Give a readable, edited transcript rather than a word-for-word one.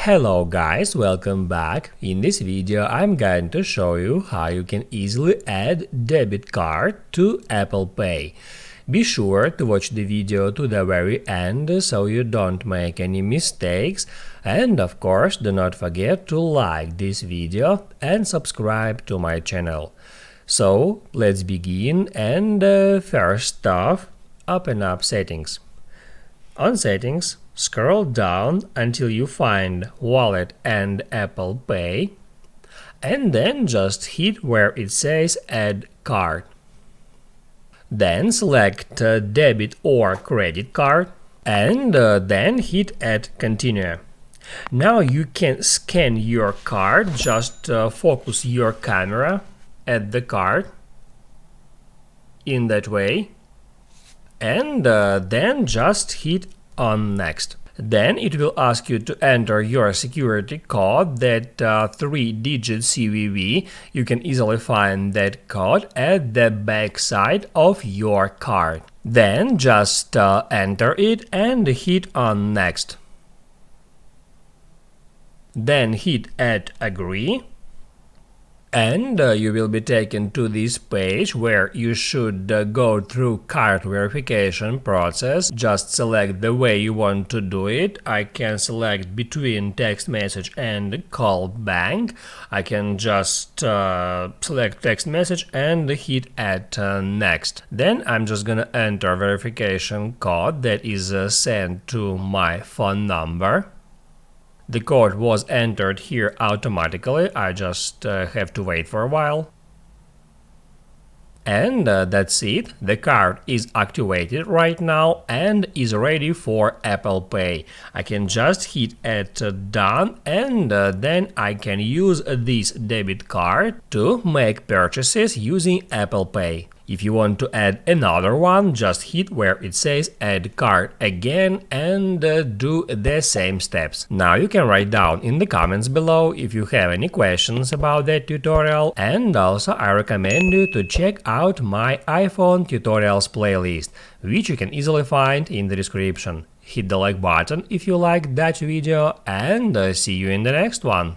Hello guys, welcome back. In this video I'm going to show you how you can easily add debit card to Apple Pay. Be sure to watch the video to the very end so you don't make any mistakes, and of course do not forget to like this video and subscribe to my channel. So let's begin, and first off, open up Settings. On Settings, scroll down until you find Wallet and Apple Pay, and then just hit where it says Add Card. Then select Debit or Credit Card, and then hit Add Continue. Now you can scan your card, just focus your camera at the card in that way, and then just hit on Next. Then it will ask you to enter your security code, that 3-digit CVV. You can easily find that code at the back side of your card. Then just enter it and hit on Next. Then hit Add Agree. And you will be taken to this page where you should go through card verification process. Just select the way you want to do it. I can select between text message and call bank. I can just select text message and hit Add Next. Then I'm just gonna enter verification code that is sent to my phone number. The code was entered here automatically, I just have to wait for a while. And that's it, the card is activated right now and is ready for Apple Pay. I can just hit Add Done, and then I can use this debit card to make purchases using Apple Pay. If you want to add another one, just hit where it says Add Card again and do the same steps. Now you can write down in the comments below if you have any questions about that tutorial, and also I recommend you to check out my iPhone tutorials playlist, which you can easily find in the description. Hit the like button if you liked that video, and see you in the next one.